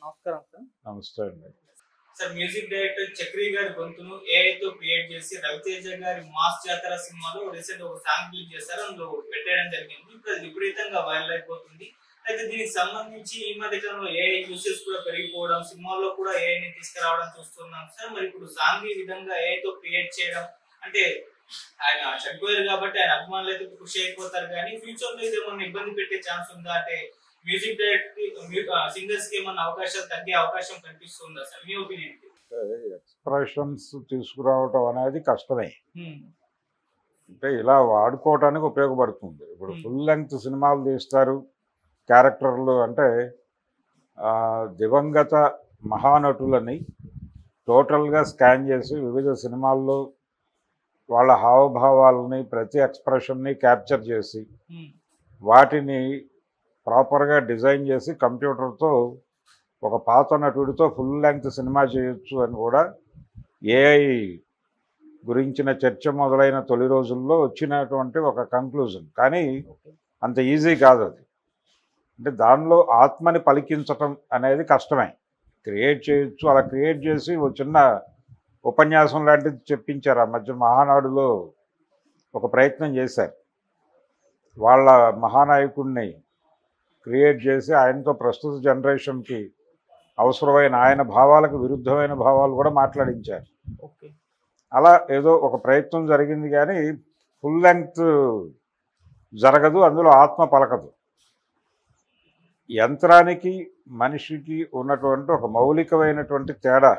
నమస్కారం సార్. నమస్తే అండి. సార్ మ్యూజిక్ డైరెక్టర్ చక్రి గారి గొంతును ఏఐ తో క్రియేట్ చేసి రవితేజ గారి మాస్ జాతర సినిమాలో రీసెంట్ ఒక సాంగ్ రిలీజ్ చేశారు, అందులో పెట్టేయడం జరిగింది. ఇప్పుడు అది విపరీతంగా వైరల్ అయిపోతుంది. అయితే దీనికి సంబంధించి ఈ మధ్య కాలంలో ఏఐ యూసేజ్ కూడా పెరిగిపోవడం, సినిమాల్లో కూడా ఏఐని తీసుకురావడం చూస్తున్నాం సార్. మరి ఇప్పుడు సాంగ్ ఈ విధంగా ఏఐ తో క్రియేట్ చేయడం అంటే ఆయన చనిపోయారు కాబట్టి ఆయన అభిమానులు అయితే ఖుషి అయిపోతారు, కానీ ఫ్యూచర్ లో ఏమన్నా ఇబ్బంది పెట్టే ఛాన్స్ ఉందా? అంటే మ్యూజిక్ డైరెక్టర్ సింగర్స్ కి ఏమన్నా అవకాశాలు తగ్గే అవకాశం కనిపిస్తుందా సార్? మీ ఒపీనియన్? ఎక్స్ప్రెషన్స్ తీసుకురావటం అనేది కష్టమే. అంటే ఇలా వాడుకోవటానికి ఉపయోగపడుతుంది. ఇప్పుడు ఫుల్ లెంగ్త్ సినిమాలు తీస్తారు క్యారెక్టర్లు అంటే దివంగత మహానటులని టోటల్గా స్కాన్ చేసి వివిధ సినిమాల్లో వాళ్ళ హావభావాలని ప్రతి ఎక్స్ప్రెషన్ని క్యాప్చర్ చేసి వాటిని ప్రాపర్గా డిజైన్ చేసి కంప్యూటర్తో ఒక పాత నటుడితో ఫుల్ లెంగ్త్ సినిమా చేయొచ్చు అని కూడా ఏఐ గురించిన చర్చ మొదలైన తొలి రోజుల్లో వచ్చినటువంటి ఒక కంక్లూజన్. కానీ అంత ఈజీ కాదు అది. అంటే దానిలో ఆత్మని పలికించటం అనేది కష్టమే. క్రియేట్ చేయొచ్చు, అలా క్రియేట్ చేసి ఒక చిన్న ఉపన్యాసం లాంటిది చెప్పించారు. ఆ మధ్య మహానాడులో ఒక ప్రయత్నం చేశారు. వాళ్ళ మహానాయకుడిని క్రియేట్ చేసి ఆయనతో ప్రస్తుత జనరేషన్కి అవసరమైన ఆయన భావాలకు విరుద్ధమైన భావాలు కూడా మాట్లాడించారు. అలా ఏదో ఒక ప్రయత్నం జరిగింది, కానీ ఫుల్ లెంగ్త్ జరగదు, అందులో ఆత్మ పలకదు. యంత్రానికి మనిషికి ఉన్నటువంటి ఒక మౌలికమైనటువంటి తేడా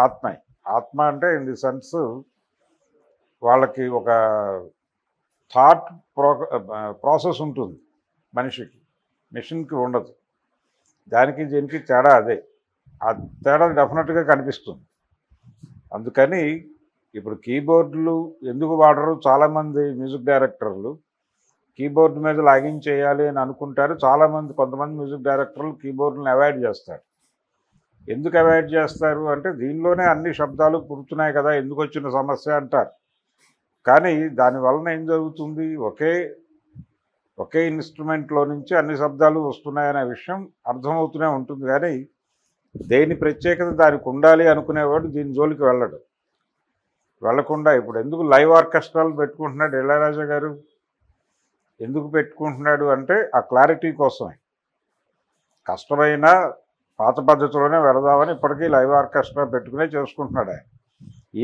ఆత్మ. ఆత్మ అంటే ఇన్ ది సెన్స్ వాళ్ళకి ఒక థాట్ ప్రాసెస్ ఉంటుంది మనిషికి, మెషిన్కి ఉండదు. దానికి దీనికి తేడా అదే. ఆ తేడా డెఫినెట్గా కనిపిస్తుంది. అందుకని ఇప్పుడు కీబోర్డులు ఎందుకు వాడరు? చాలామంది మ్యూజిక్ డైరెక్టర్లు కీబోర్డు మీద లాగిన్ చేయాలి అని అనుకుంటారు. కొంతమంది మ్యూజిక్ డైరెక్టర్లు కీబోర్డులను అవాయిడ్ చేస్తారు. ఎందుకు అవాయిడ్ చేస్తారు అంటే దీనిలోనే అన్ని శబ్దాలు పుడుతున్నాయి కదా, ఎందుకు వచ్చిన సమస్య అంటారు. కానీ దానివలన ఏం జరుగుతుంది? ఒకే ఇన్స్ట్రుమెంట్లో నుంచి అన్ని శబ్దాలు వస్తున్నాయనే విషయం అర్థమవుతూనే ఉంటుంది. కానీ దేని ప్రత్యేకత దానికి ఉండాలి అనుకునేవాడు దీని జోలికి వెళ్లకుండా ఇప్పుడు ఎందుకు లైవ్ ఆర్కెస్ట్రాలు పెట్టుకుంటున్నాడు ఇళయరాజా గారు? ఎందుకు పెట్టుకుంటున్నాడు అంటే ఆ క్లారిటీ కోసమే. కష్టమైన పాత పద్ధతిలోనే వెళదామని ఇప్పటికీ లైవ్ ఆర్కెస్ట్రా పెట్టుకునే చేసుకుంటున్నాడు ఆయన.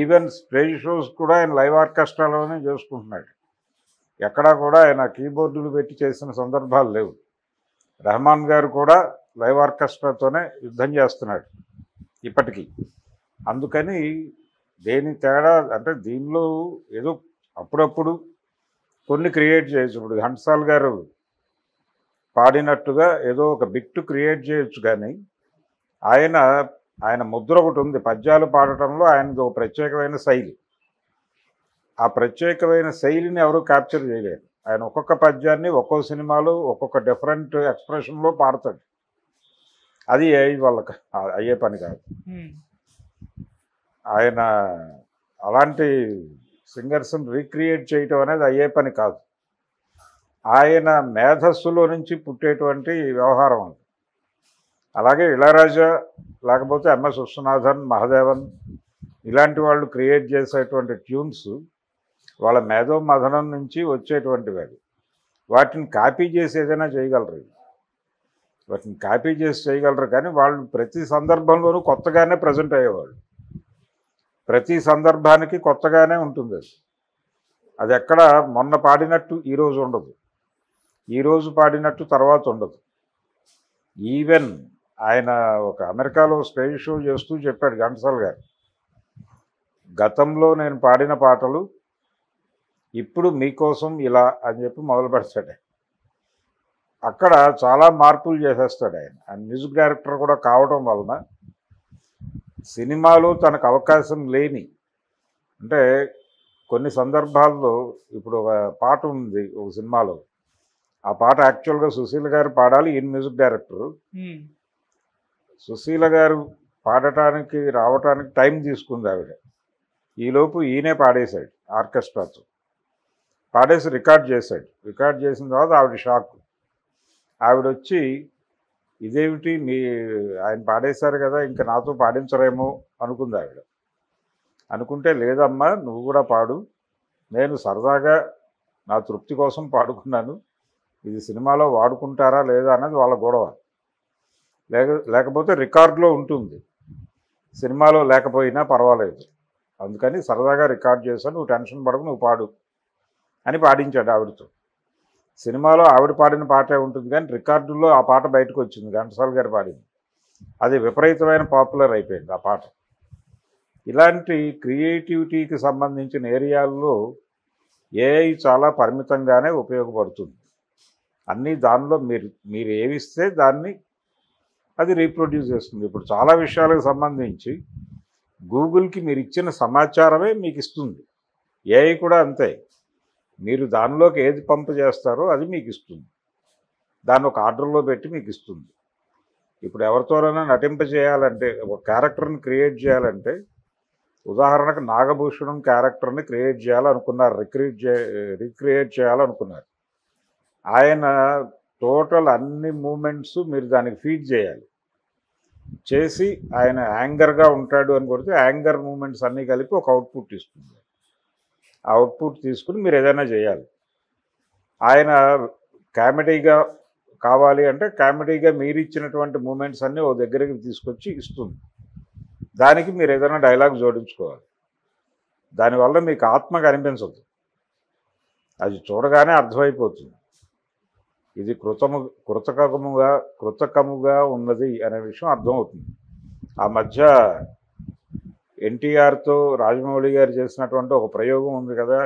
ఈవెన్ స్టేజ్ షోస్ కూడా ఆయన లైవ్ ఆర్కెస్ట్రాలోనే చేసుకుంటున్నాడు. ఎక్కడా కూడా ఆయన కీబోర్డులు పెట్టి చేసిన సందర్భాలు లేవు. రెహమాన్ గారు కూడా లైవ్ ఆర్కెస్ట్రాతోనే యుద్ధం చేస్తున్నాడు ఇప్పటికీ. అందుకని దేని తేడా అంటే దీనిలో ఏదో అప్పుడప్పుడు కొన్ని క్రియేట్ చేయొచ్చు. ఇప్పుడు ఘంటసాల గారు పాడినట్టుగా ఏదో ఒక బిట్ క్రియేట్ చేయొచ్చు, కానీ ఆయన ముద్ర ఒకటి ఉంది. పద్యాలు పాడటంలో ఆయనది ఒక ప్రత్యేకమైన శైలి. ఆ ప్రత్యేకమైన శైలిని ఎవరు క్యాప్చర్ చేయలేరు. ఆయన ఒక్కొక్క పద్యాన్ని ఒక్కో సినిమాలో ఒక్కొక్క డిఫరెంట్ ఎక్స్ప్రెషన్లో పాడతాడు. అది ఏఐ వాళ్ళకి అయ్యే పని కాదు. ఆయన అలాంటి సింగర్స్ని రీక్రియేట్ చేయటం అనేది అయ్యే పని కాదు. ఆయన మేధస్సులో నుంచి పుట్టేటువంటి వ్యవహారం అది. అలాగే ఇళయరాజా లేకపోతే ఎంఎస్ విశ్వనాథన్, మహదేవన్ ఇలాంటి వాళ్ళు క్రియేట్ చేసేటువంటి ట్యూన్స్ వాళ్ళ మేధో మథనం నుంచి వచ్చేటువంటివి. అవి వాటిని కాపీ చేసి ఏదైనా చేయగలరు, కానీ వాళ్ళు ప్రతి సందర్భంలోనూ కొత్తగానే ప్రజెంట్ అయ్యేవాళ్ళు. ప్రతి సందర్భానికి కొత్తగానే ఉంటుంది. అది ఎక్కడ మొన్న పాడినట్టు ఈరోజు ఉండదు, ఈరోజు పాడినట్టు తర్వాత ఉండదు. ఈవెన్ ఆయన ఒక అమెరికాలో స్టేజ్ షో చేస్తూ చెప్పాడు ఘంటసాల గారు, గతంలో నేను పాడిన పాటలు ఇప్పుడు మీకోసం ఇలా అని చెప్పి మొదలు పెడతాడు. అక్కడ చాలా మార్పులు చేసేస్తాడు ఆయన మ్యూజిక్ డైరెక్టర్ కూడా కావడం వలన. సినిమాలో తనకు అవకాశం లేని అంటే కొన్ని సందర్భాల్లో ఇప్పుడు ఒక పాట ఉంది ఒక సినిమాలో, ఆ పాట యాక్చువల్గా సుశీల గారు పాడాలి, ఈయన మ్యూజిక్ డైరెక్టరు. సుశీల గారు పాడటానికి రావటానికి టైం తీసుకుంది ఆవిడ. ఈలోపు ఈయనే పాడేశాడు, ఆర్కెస్ట్రాతో పాడేసి రికార్డ్ చేశాడు. రికార్డ్ చేసిన తర్వాత ఆవిడ షాక్. ఆవిడ వచ్చి ఇదేమిటి ఆయన పాడేశారు కదా, ఇంకా నాతో పాడించరేమో అనుకుంది ఆవిడ. అనుకుంటే, లేదమ్మా నువ్వు కూడా పాడు, నేను సరదాగా నా తృప్తి కోసం పాడుకున్నాను, ఇది సినిమాలో వాడుకుంటారా లేదా అన్నది వాళ్ళ గొడవ. లేకపోతే రికార్డులో ఉంటుంది, సినిమాలో లేకపోయినా పర్వాలేదు, అందుకని సరదాగా రికార్డ్ చేశాను, నువ్వు టెన్షన్ పడకు, నువ్వు పాడు అని పాడించాడు ఆవిడతో. సినిమాలో ఆవిడ పాడిన పాటే ఉంటుంది, కానీ రికార్డుల్లో ఆ పాట బయటకు వచ్చింది, ఘంటసాల గారు పాడింది. అది విపరీతమైన పాపులర్ అయిపోయింది ఆ పాట. ఇలాంటి క్రియేటివిటీకి సంబంధించిన ఏరియాల్లో ఏఐ చాలా పరిమితంగానే ఉపయోగపడుతుంది. అన్నీ దానిలో మీరు ఏమిస్తే దాన్ని అది రీప్రొడ్యూస్ చేస్తుంది. ఇప్పుడు చాలా విషయాలకు సంబంధించి గూగుల్కి మీరు ఇచ్చిన సమాచారమే మీకు ఇస్తుంది. ఏఐ కూడా అంతే, మీరు దానిలోకి ఏది పంపు చేస్తారో అది మీకు ఇస్తుంది, దాన్ని ఒక ఆర్డర్లో పెట్టి మీకు ఇస్తుంది. ఇప్పుడు ఎవరితోనైనా నటింపజేయాలంటే, ఒక క్యారెక్టర్ని క్రియేట్ చేయాలంటే, ఉదాహరణకు నాగభూషణం క్యారెక్టర్ని క్రియేట్ చేయాలనుకున్నారు, రీక్రియేట్ చేయాలనుకున్నారు. ఆయన టోటల్ అన్ని మూమెంట్స్ మీరు దానికి ఫీడ్ చేయాలి. చేసి ఆయన యాంగర్గా ఉంటాడు అని కొడితే యాంగర్ మూమెంట్స్ అన్నీ కలిపి ఒక అవుట్పుట్ ఇస్తుంది. ఆ అవుట్పుట్ తీసుకుని మీరు ఏదైనా చేయాలి. ఆయన కామెడీగా కావాలి అంటే కామెడీగా మీరు ఇచ్చినటువంటి మూమెంట్స్ అన్నీ ఓ దగ్గరికి తీసుకొచ్చి ఇస్తుంది. దానికి మీరు ఏదైనా డైలాగ్ జోడించుకోవాలి. దానివల్ల మీకు ఆత్మ కనిపించదు, అది చూడగానే అర్థమైపోతుంది ఇది కృతకముగా ఉన్నది అనే విషయం అర్థమవుతుంది. ఆ మధ్య ఎన్టీఆర్తో రాజమౌళి గారు చేసినటువంటి ఒక ప్రయోగం ఉంది కదా,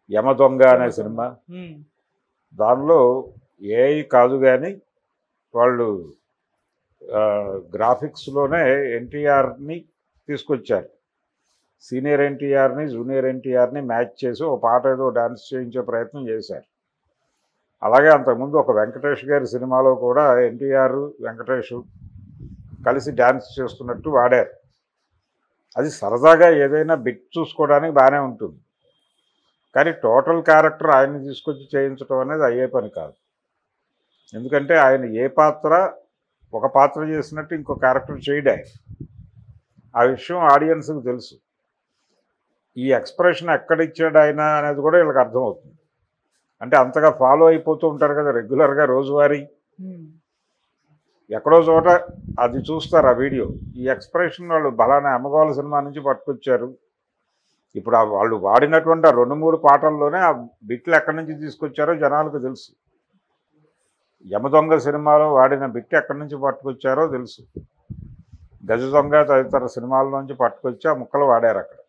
యమదొంగ అనే సినిమా. దానిలో ఏఐ కాదు కానీ వాళ్ళు గ్రాఫిక్స్లోనే ఎన్టీఆర్ని తీసుకొచ్చారు. సీనియర్ ఎన్టీఆర్ని జూనియర్ ఎన్టీఆర్ని మ్యాచ్ చేసి ఒక పాట ఏదో డాన్స్ చేయించే ప్రయత్నం చేశారు. అలాగే అంతకుముందు ఒక వెంకటేష్ గారి సినిమాలో కూడా ఎన్టీఆర్ వెంకటేష్ కలిసి డ్యాన్స్ చేస్తున్నట్టు వాడారు. అది సరదాగా ఏదైనా బిట్ చూసుకోవడానికి బాగానే ఉంటుంది, కానీ టోటల్ క్యారెక్టర్ ఆయన్ని తీసుకొచ్చి చేయించడం అనేది అయ్యే పని కాదు. ఎందుకంటే ఆయన ఒక పాత్ర చేసినట్టు ఇంకో క్యారెక్టర్ చేయడు ఆయన. ఆ విషయం ఆడియన్స్కి తెలుసు. ఈ ఎక్స్ప్రెషన్ ఎక్కడిచ్చాడు ఆయన అనేది కూడా వీళ్ళకి అర్థమవుతుంది. అంటే అంతగా ఫాలో అయిపోతూ ఉంటారు కదా రెగ్యులర్గా రోజువారీ, ఎక్కడో చోట అది చూస్తారు ఆ వీడియో. ఈ ఎక్స్ప్రెషన్ వాళ్ళు బలానా అమ్మగోళ సినిమా నుంచి పట్టుకొచ్చారు. ఇప్పుడు వాళ్ళు వాడినటువంటి ఆ 2-3 పాటల్లోనే ఆ బిట్లు ఎక్కడి నుంచి తీసుకొచ్చారో జనాలకు తెలుసు. యమదొంగ సినిమాలో వాడిన బిట్ ఎక్కడి నుంచి పట్టుకొచ్చారో తెలుసు. గజ దొంగ తదితర సినిమాల నుంచి పట్టుకొచ్చి ఆ ముక్కలు వాడారు. అక్కడ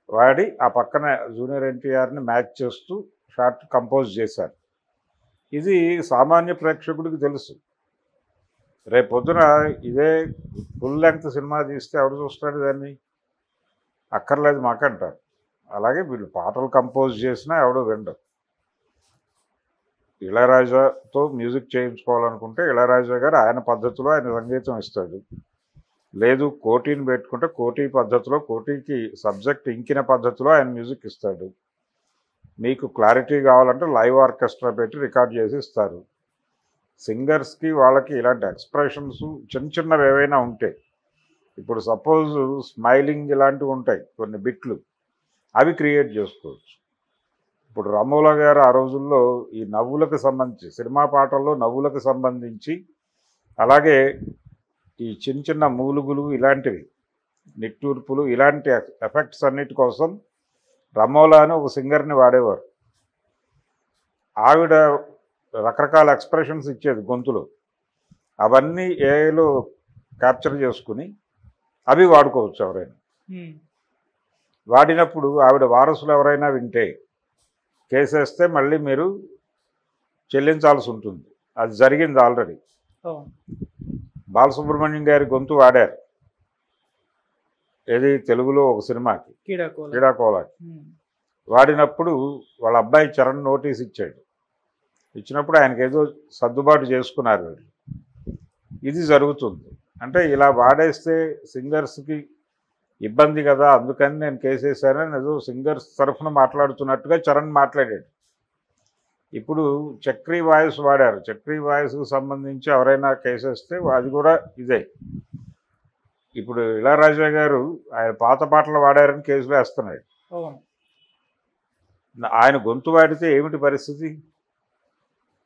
వాడి ఆ పక్కన జూనియర్ ఎన్టీఆర్ని మ్యాచ్ చేస్తూ షార్ట్ కంపోజ్ చేశారు. ఇది సామాన్య ప్రేక్షకుడికి తెలుసు. రేపొద్దున ఇదే ఫుల్ లెంగ్త్ సినిమా తీస్తే ఎవరు చూస్తాడు దాన్ని? అక్కర్లేదు మాకంటారు. అలాగే వీళ్ళు పాటలు కంపోజ్ చేసినా ఎవడో వినడు. ఇళయరాజాతో మ్యూజిక్ చేయించుకోవాలనుకుంటే ఇళయరాజా గారు ఆయన పద్ధతిలో ఆయన సంగీతం ఇస్తాడు. లేదు కోటిని పెట్టుకుంటే కోటి పద్ధతిలో, కోటికి సబ్జెక్ట్ ఇంకిన పద్ధతిలో ఆయన మ్యూజిక్ ఇస్తాడు. మీకు క్లారిటీ కావాలంటే లైవ్ ఆర్కెస్ట్రా పెట్టి రికార్డ్ చేసి ఇస్తారు. సింగర్స్కి వాళ్ళకి ఇలాంటి ఎక్స్ప్రెషన్స్ చిన్నవి ఏవైనా ఉంటాయి. ఇప్పుడు సపోజ్ స్మైలింగ్ ఇలాంటివి ఉంటాయి కొన్ని బిట్లు, అవి క్రియేట్ చేసుకోవచ్చు. ఇప్పుడు రామోల గారు ఆ రోజుల్లో ఈ నవ్వులకు సంబంధించి సినిమా పాటల్లో నవ్వులకు సంబంధించి, అలాగే ఈ చిన్న మూలుగులు ఇలాంటివి, నిట్టూర్పులు ఇలాంటి ఎఫెక్ట్స్ అన్నిటి కోసం రమోలా అని ఒక సింగర్ని వాడేవారు. ఆవిడ రకరకాల ఎక్స్ప్రెషన్స్ ఇచ్చేది గొంతులో. అవన్నీ ఏఐలో క్యాప్చర్ చేసుకుని అవి వాడుకోవచ్చు ఎవరైనా. వాడినప్పుడు ఆవిడ వారసులు ఎవరైనా వింటే కేసేస్తే మళ్ళీ మీరు చెల్లించాల్సి ఉంటుంది. అది జరిగింది ఆల్రెడీ. బాలసుబ్రహ్మణ్యం గారి గొంతు వాడారు ఏది తెలుగులో ఒక సినిమాకి, క్రీడాకోలాకి. వాడినప్పుడు వాళ్ళ అబ్బాయి చరణ్ నోటీస్ ఇచ్చాడు. ఇచ్చినప్పుడు ఆయనకి ఏదో సర్దుబాటు చేసుకున్నారు వీళ్ళు. ఇది జరుగుతుంది. అంటే ఇలా వాడేస్తే సింగర్స్కి ఇబ్బంది కదా, అందుకని నేను కేసేసానని ఏదో సింగర్స్ తరఫున మాట్లాడుతున్నట్టుగా చరణ్ మాట్లాడాడు. ఇప్పుడు చక్రీ వాయిస్ వాడారు. చక్రీ వాయిస్కి సంబంధించి ఎవరైనా కేసు వేస్తే అది కూడా ఇదే. ఇప్పుడు ఇళయరాజా గారు ఆయన పాత పాటలు వాడారని కేసులు వేస్తున్నాడు. అవును. ఆయన గొంతు వాడితే ఏమిటి పరిస్థితి?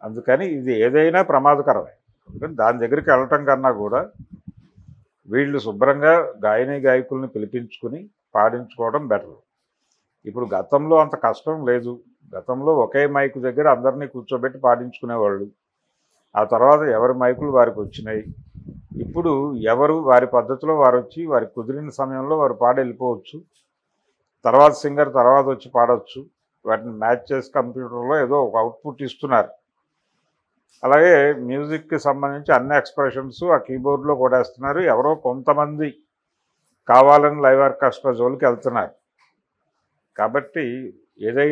అందుకని ఇది ఏదైనా ప్రమాదకరమే. అందుకని దాని దగ్గరికి వెళ్ళటం కన్నా కూడా వీళ్ళు శుభ్రంగా గాయకుల్ని పిలిపించుకుని పాడించుకోవడం బెటర్. ఇప్పుడు గతంలో అంత కష్టం లేదు. గతంలో ఒకే మైకు దగ్గర అందరినీ కూర్చోబెట్టి పాడించుకునేవాళ్ళు. ఆ తర్వాత ఎవరి మైకులు వారికి వచ్చినాయి. ఇప్పుడు ఎవరు వారి పద్ధతిలో వారు వచ్చి వారికి కుదిరిన సమయంలో వారు పాడి వెళ్ళిపోవచ్చు. తర్వాత సింగర్ తర్వాత వచ్చి పాడవచ్చు. వాటిని మ్యాచ్ చేసి కంప్యూటర్లో ఏదో ఒక అవుట్పుట్ ఇస్తున్నారు. అలాగే మ్యూజిక్కి సంబంధించి అన్ని ఎక్స్ప్రెషన్స్ ఆ కీబోర్డ్లో కొట్టేస్తున్నారు. ఎవరో కొంతమంది కావాలని లైవ్ ఆర్కెస్ట్రా జోలికి వెళ్తున్నారు. కాబట్టి ఏదైనా